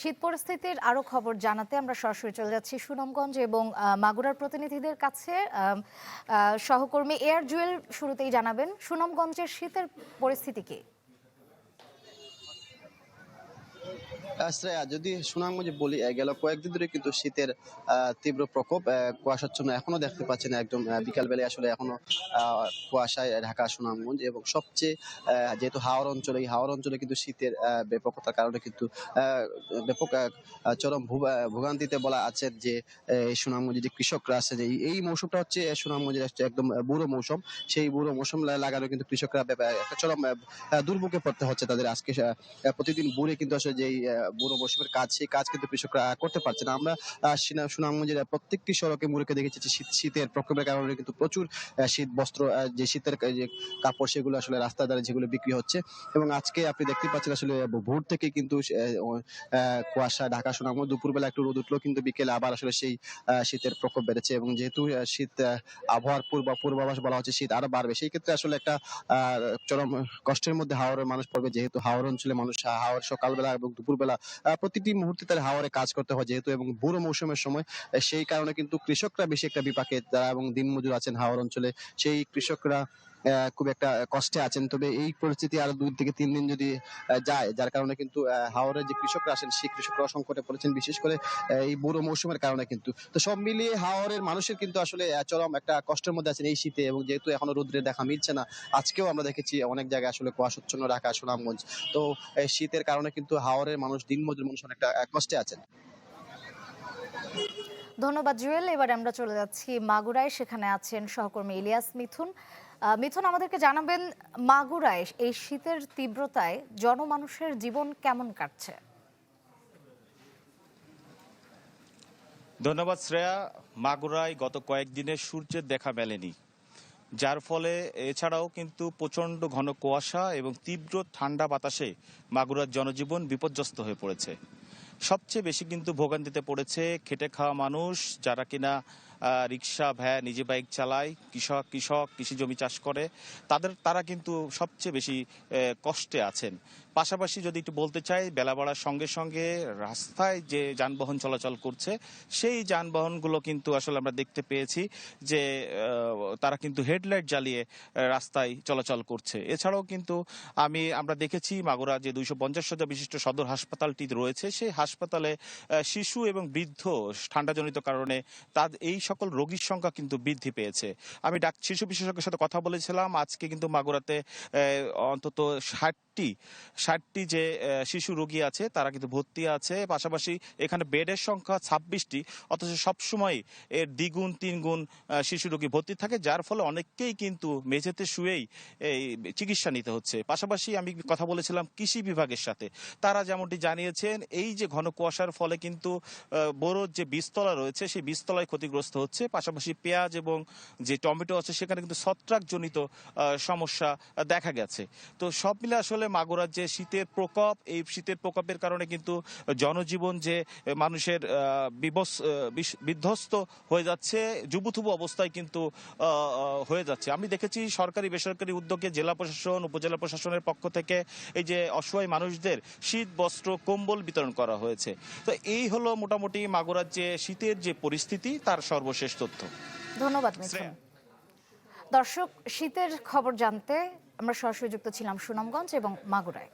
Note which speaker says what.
Speaker 1: শীত পরিস্থিতির আরো খবর জানাতে আমরা সরাসরি চলে যাচ্ছি সুনামগঞ্জ এবং মাগুরার প্রতিনিধিদের কাছে। সহকর্মী এয়ার জুয়েল শুরুতেই জানাবেন সুনামগঞ্জের শীতের পরিস্থিতি কি?
Speaker 2: শ্রেয়া, যদি সুনামগঞ্জে বলি, গেল কয়েকদিন ধরে কিন্তু শীতের তীব্র প্রকোপ, কুয়াশাচ্ছন্ন এখনো দেখতে পাচ্ছেন। একদম বিকালবেলায় আসলে এখনো কুয়াশায় ঢাকা সুনামগঞ্জ, এবং সবচেয়ে যেহেতু হাওর অঞ্চলে, এই হাওর অঞ্চলে কিন্তু শীতের ব্যাপকতার কারণে কিন্তু ব্যাপক চরম ভোগান্তিতে বলা আছে যে এই সুনামগঞ্জে যে কৃষকরা আছে, যে এই মৌসুমটা হচ্ছে সুনামগঞ্জের একদম বুড়ো মৌসুম। সেই বুড়ো মৌসুম লাগানো কিন্তু কৃষকরা একটা চরম দুর্ভোগে পড়তে হচ্ছে তাদের। আজকে প্রতিদিন বুড়ে কিন্তু আসলে যেই বুড়ো মৌসুমের কাজ, সেই কাজ কিন্তু কৃষকরা করতে পারছে না। আমরা সুনামগঞ্জের প্রত্যেকটি সড়কে মুড়কে দেখেছি যে শীতের প্রকোপের কারণে কিন্তু প্রচুর শীত বস্ত্র, যে শীতের যে কাপড়, সেগুলো আসলে রাস্তার ধারে যেগুলো বিক্রি হচ্ছে। এবং আজকে আপনি দেখতে পাচ্ছেন আসলে ভোর থেকে কিন্তু কুয়াশা ঢাকা সুনামগঞ্জ। দুপুরবেলা একটু রোদ উঠলো, কিন্তু বিকেলে আবার আসলে সেই শীতের প্রকোপ বেড়েছে। এবং যেহেতু শীত আবহাওয়ার পূর্বাভাস বলা হচ্ছে শীত আরো বাড়বে, সেই ক্ষেত্রে আসলে একটা চরম কষ্টের মধ্যে হাওরের মানুষ পড়বে। যেহেতু হাওর অঞ্চলে মানুষ হাওর সকালবেলা এবং দুপুরবেলা প্রতিটি মুহূর্তে তার হাওরে কাজ করতে হয় যেহেতু, এবং বুড়ো মৌসুমের সময়। সেই কারণে কিন্তু কৃষকরা বেশি একটা বিপাকে, যারা এবং দিনমজুর আছেন হাওর অঞ্চলে, সেই কৃষকরা খুব একটা কষ্টে আছেন। তবে এই পরিস্থিতি আরো 2 থেকে 3 দিন যদি যায়, যার কারণে কিন্তু হাওরের যে কৃষকরা আছেন, সেই কৃষকরা সংকটে পড়েছেন, বিশেষ করে এই বুড়ো মৌসুমের কারণে কিন্তু। তো সব মিলিয়ে হাওরের মানুষের কিন্তু আসলে চরম একটা কষ্টের মধ্যে আছেন এই শীতে। এবং যেহেতু এখনো রোদ্রের দেখা মিলছে না, আজকেও আমরা দেখেছি অনেক জায়গায় আসলে কুয়াশাচ্ছন্ন ঢাকা সুনামগঞ্জ। তো শীতের কারণে কিন্তু হাওরের মানুষ, দিনমজুর মানুষ অনেকটা কষ্টে আছেন।
Speaker 1: ধন্যবাদ জুয়েল। এবারে আমরা চলে যাচ্ছি মাগুরায়, সেখানে আছেন সহকর্মী ইলিয়াস মিথুন। মিথুন, আমাদেরকে জানাবেন মাগুরায় এই শীতের তীব্রতায় জনমানুষের জীবন কেমন কাটছে?
Speaker 3: ধন্যবাদ শ্রেয়া। মাগুরায় গত কয়েকদিনে সূর্যের দেখা মেলেনি, যার ফলে এছাড়াও কিন্তু প্রচণ্ড ঘন কুয়াশা এবং তীব্র ঠান্ডা বাতাসে মাগুরার জনজীবন বিপর্যস্ত হয়ে পড়েছে। সবচেয়ে বেশি কিন্তু ভোগান্তিতে পড়েছে খেটে খাওয়া মানুষ, যারা কিনা রিক্সা, ভ্যান, নিজে বাইক চালায়, কৃষি জমি চাষ করে, তারা কিন্তু সবচেয়ে বেশি কষ্টে আছেন। পাশাপাশি যদি একটু বলতে চাই, বেলা বাড়ার সঙ্গে সঙ্গে রাস্তায় যে যানবাহন চলাচল করছে, সেই যানবাহনগুলো কিন্তু আসলে আমরা দেখতে পেয়েছি যে তারা কিন্তু হেডলাইট জ্বালিয়ে রাস্তায় চলাচল করছে। এছাড়াও কিন্তু আমরা দেখেছি মাগুরা যে 250 শয্যা বিশিষ্ট সদর হাসপাতালটি রয়েছে, সেই হাসপাতালে শিশু এবং বৃদ্ধ ঠান্ডাজনিত কারণে এই সকল রোগীর সংখ্যা কিন্তু বৃদ্ধি পেয়েছে। আমি শিশু বিশেষজ্ঞের সাথে কথা বলেছিলাম। আজকে কিন্তু মাগুরাতে অন্তত 60টি যে শিশু রোগী আছে, তারা কিন্তু ভর্তি আছে। পাশাপাশি এখানে বেডের সংখ্যা 26টি, অথচ সবসময় এর দ্বিগুণ 3 গুণ শিশু রোগী ভর্তি থাকে, যার ফলে অনেককেই কিন্তু মেঝেতে শুয়েই এই চিকিৎসা নিতে হচ্ছে। পাশাপাশি আমি কথা বলেছিলাম কৃষি বিভাগের সাথে, তারা যেমনটি জানিয়েছেন এই যে ঘন কুয়াশার ফলে কিন্তু বড় যে বীজতলা রয়েছে, সেই বীজতলায় ক্ষতিগ্রস্ত হচ্ছে। পাশাপাশি পেঁয়াজ এবং যে টমেটো আছে, সেখানে কিন্তু ছত্রাকজনিত সমস্যা দেখা গেছে। তো সব মিলে আসলে মাগুরার যে শীতের প্রকোপ, এই শীতের প্রকোপের কারণে কিন্তু জনজীবন যে মানুষের বিধ্বস্ত হয়ে যাচ্ছে, জুবুথুবু অবস্থায় কিন্তু হয়ে যাচ্ছে। আমি দেখেছি সরকারি বেসরকারি উদ্যোগে জেলা প্রশাসন, উপজেলা প্রশাসনের পক্ষ থেকে এই যে অসহায় মানুষদের শীত বস্ত্র, কম্বল বিতরণ করা হয়েছে। তো এই হলো মোটামুটি মাগুরার যে শীতের যে পরিস্থিতি, তার সর্বশেষ তথ্য।
Speaker 1: ধন্যবাদ মিথুন। দর্শক, শীতের খবর জানতে আমরা সরাসরি যুক্ত ছিলাম সুনামগঞ্জ এবং মাগুরায়।